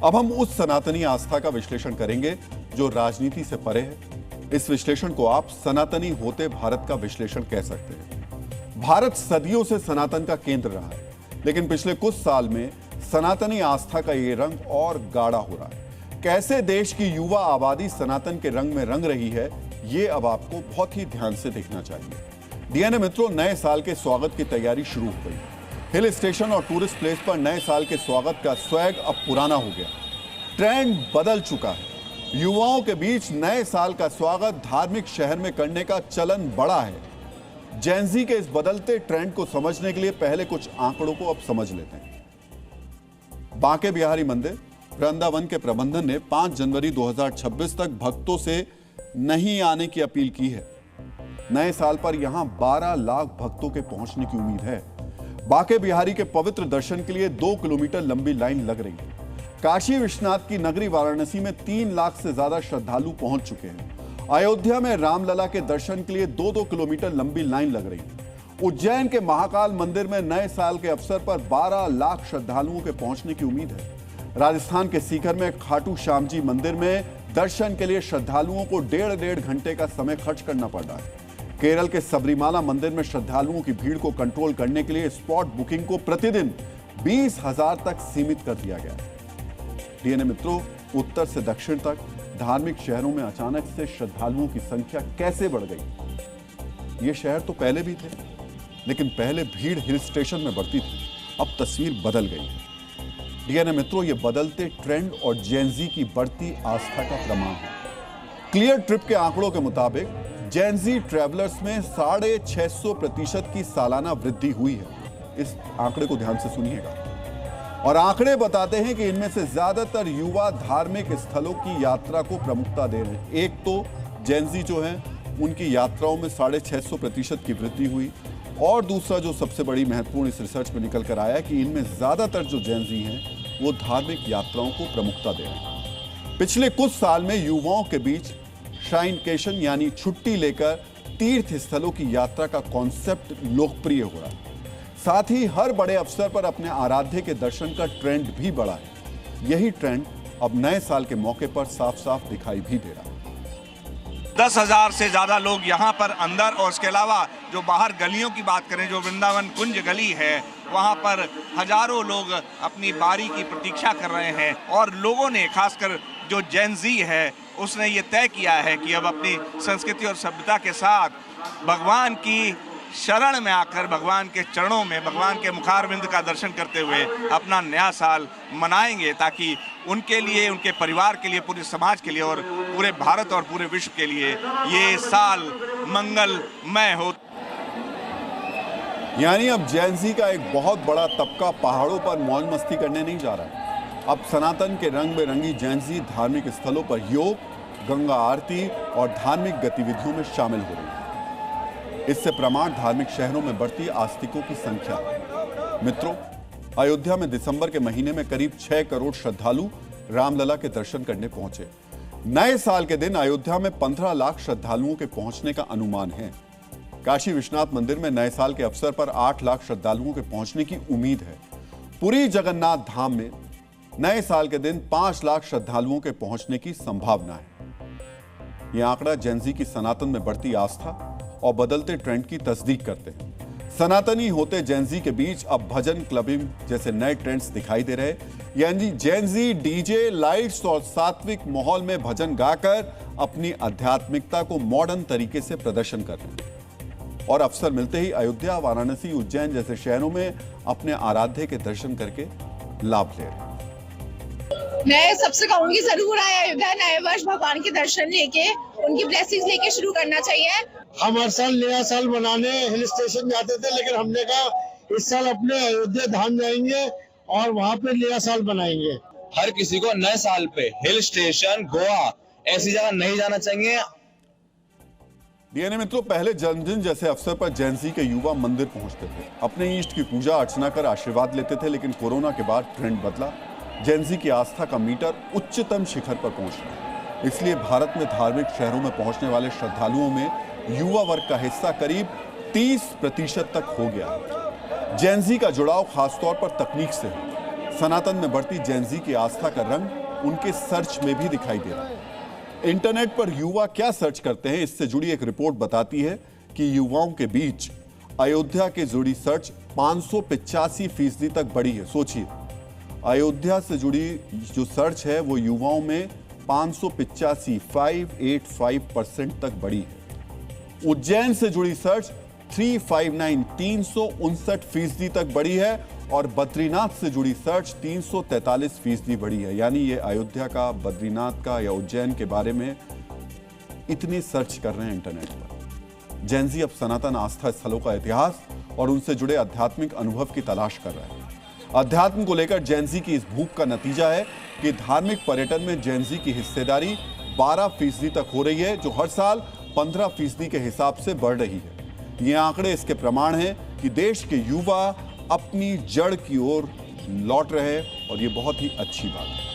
अब हम उस सनातनी आस्था का विश्लेषण करेंगे जो राजनीति से परे है। इस विश्लेषण को आप सनातनी होते भारत का विश्लेषण कह सकते हैं। भारत सदियों से सनातन का केंद्र रहा है, लेकिन पिछले कुछ साल में सनातनी आस्था का ये रंग और गाढ़ा हो रहा है। कैसे देश की युवा आबादी सनातन के रंग में रंग रही है, ये अब आपको बहुत ही ध्यान से देखना चाहिए। डीएनए मित्रों, नए साल के स्वागत की तैयारी शुरू हो गई। हिल स्टेशन और टूरिस्ट प्लेस पर नए साल के स्वागत का स्वैग अब पुराना हो गया। ट्रेंड बदल चुका है। युवाओं के बीच नए साल का स्वागत धार्मिक शहर में करने का चलन बढ़ा है। जेनजी के इस बदलते ट्रेंड को समझने के लिए पहले कुछ आंकड़ों को अब समझ लेते हैं। बांके बिहारी मंदिर वृंदावन के प्रबंधन ने 5 जनवरी 2026 तक भक्तों से नहीं आने की अपील की है। नए साल पर यहां 12 लाख भक्तों के पहुंचने की उम्मीद है। बांके बिहारी के पवित्र दर्शन के लिए 2 किलोमीटर लंबी लाइन लग रही है। काशी विश्वनाथ की नगरी वाराणसी में 3 लाख से ज्यादा श्रद्धालु पहुंच चुके हैं। अयोध्या में रामलला के दर्शन के लिए 2-2 किलोमीटर लंबी लाइन लग रही है। उज्जैन के महाकाल मंदिर में नए साल के अवसर पर 12 लाख श्रद्धालुओं के पहुंचने की उम्मीद है। राजस्थान के सीकर में खाटू श्याम जी मंदिर में दर्शन के लिए श्रद्धालुओं को 1.5 घंटे का समय खर्च करना पड़ रहा है। केरल के सबरीमाला मंदिर में श्रद्धालुओं की भीड़ को कंट्रोल करने के लिए स्पॉट बुकिंग को प्रतिदिन 20,000 तक सीमित कर दिया गया है। डीएनए मित्रों, उत्तर से दक्षिण तक धार्मिक शहरों में अचानक से श्रद्धालुओं की संख्या कैसे बढ़ गई? ये शहर तो पहले भी थे, लेकिन पहले भीड़ हिल स्टेशन में बढ़ती थी, अब तस्वीर बदल गई है। डीएनए मित्रों, ये बदलते ट्रेंड और जेनजी की बढ़ती आस्था का प्रमाण है। क्लियर ट्रिप के आंकड़ों के मुताबिक जेनजी ट्रैवलर्स में 650% की सालाना वृद्धि हुई है। इस आंकड़े को ध्यान से सुनिएगा। और आंकड़े बताते हैं कि इनमें से ज्यादातर युवा धार्मिक स्थलों की यात्रा को प्रमुखता दे रहे हैं। एक तो जेनजी जो है उनकी यात्राओं में 650% की वृद्धि हुई, और दूसरा जो सबसे बड़ी महत्वपूर्ण इस रिसर्च में निकल कर आया कि इनमें ज्यादातर जो जेनजी हैं वो धार्मिक यात्राओं को प्रमुखता दे रहे हैं। पिछले कुछ साल में युवाओं के बीच श्राइनकेशन यानी छुट्टी लेकर तीर्थ स्थलों की यात्रा का कॉन्सेप्ट लोकप्रिय हो रहा है। साथ ही हर बड़े अवसर पर अपने आराध्य के दर्शन का ट्रेंड भी बढ़ा है। यही ट्रेंड अब नए साल के मौके पर साफ साफ दिखाई भी दे रहा है। 10,000 से ज्यादा लोग यहाँ पर अंदर, और इसके अलावा जो बाहर गलियों की बात करें, जो वृंदावन कुंज गली है, वहाँ पर हजारों लोग अपनी बारी की प्रतीक्षा कर रहे हैं। और लोगों ने, खासकर जो जेनजी है, उसने ये तय किया है कि अब अपनी संस्कृति और सभ्यता के साथ भगवान की शरण में आकर, भगवान के चरणों में, भगवान के मुखारविंद का दर्शन करते हुए अपना नया साल मनाएंगे, ताकि उनके लिए, उनके परिवार के लिए, पूरे समाज के लिए और पूरे भारत और पूरे विश्व के लिए ये साल मंगलमय हो। यानी अब जेनजी का एक बहुत बड़ा तबका पहाड़ों पर मौज मस्ती करने नहीं जा रहा है। अब सनातन के रंग बिरंगी जेनजी धार्मिक स्थलों पर योग, गंगा आरती और धार्मिक गतिविधियों में शामिल हो रही है। इससे प्रमाण धार्मिक शहरों में बढ़ती आस्तिकों की संख्या है। मित्रों, अयोध्या में दिसंबर के महीने में करीब 6 करोड़ श्रद्धालु रामलला के दर्शन करने पहुंचे। नए साल के दिन अयोध्या में 15 लाख श्रद्धालुओं के पहुंचने का अनुमान है। काशी विश्वनाथ मंदिर में नए साल के अवसर पर 8 लाख श्रद्धालुओं के पहुंचने की उम्मीद है। पुरी जगन्नाथ धाम में नए साल के दिन 5 लाख श्रद्धालुओं के पहुंचने की संभावना है। यह आंकड़ा जेनजी की सनातन में बढ़ती आस्था और बदलते ट्रेंड की तस्दीक करते हैं। सनातनी होते जेनजी के बीच अब भजन क्लबिंग जैसे नए ट्रेंड्स दिखाई दे रहे। यानी जेनजी डीजे, लाइट्स और सात्विक माहौल में भजन गाकर अपनी आध्यात्मिकता को मॉडर्न तरीके से प्रदर्शन कर रहे हैं। और अवसर मिलते ही अयोध्या, वाराणसी, उज्जैन जैसे शहरों में अपने आराध्य के दर्शन करके लाभ ले रहे हैं। मैं सबसे कहूंगी जरूर आए अयोध्या नए वर्ष भगवान के दर्शन लेके, उनकी ब्लेसिंग्स लेके शुरू करना चाहिए। हम हर साल नया साल मनाने हिल स्टेशन जाते थे, लेकिन हमने कहा इस साल अपने अयोध्या धाम जाएंगे और वहाँ पे नया साल मनाएंगे। हर किसी को नए साल पे हिल स्टेशन, गोवा ऐसी जगह नहीं जाना चाहिए। डीएनए मित्रों, पहले जन्मदिन जैसे अवसर पर जेनजी के युवा मंदिर पहुंचते थे, अपने इष्ट की पूजा अर्चना कर आशीर्वाद लेते थे। लेकिन कोरोना के बाद ट्रेंड बदला। जेनजी की आस्था का मीटर उच्चतम शिखर पर पहुंच रहा है। इसलिए भारत में धार्मिक शहरों में पहुंचने वाले श्रद्धालुओं में युवा वर्ग का हिस्सा करीब 30% तक हो गया है। जेनजी का जुड़ाव खासतौर पर तकनीक से है। सनातन में बढ़ती जेनजी की आस्था का रंग उनके सर्च में भी दिखाई दे रहा है। इंटरनेट पर युवा क्या सर्च करते हैं, इससे जुड़ी एक रिपोर्ट बताती है कि युवाओं के बीच अयोध्या के जुड़ी सर्च 585% तक बढ़ी है। सोचिए, अयोध्या से जुड़ी जो सर्च है वो युवाओं में 585% तक बढ़ी है। उज्जैन से जुड़ी सर्च 359% तक बढ़ी है और बद्रीनाथ से जुड़ी सर्च 343% बढ़ी है। यानी ये अयोध्या का, बद्रीनाथ का या उज्जैन के बारे में इतने सर्च कर रहे हैं इंटरनेट पर। जेनजी अब सनातन आस्था स्थलों का इतिहास और उनसे जुड़े आध्यात्मिक अनुभव की तलाश कर रहे हैं। अध्यात्म को लेकर जेनजी की इस भूख का नतीजा है कि धार्मिक पर्यटन में जेनजी की हिस्सेदारी 12% तक हो रही है, जो हर साल 15% के हिसाब से बढ़ रही है। ये आंकड़े इसके प्रमाण हैं कि देश के युवा अपनी जड़ की ओर लौट रहे हैं और ये बहुत ही अच्छी बात है।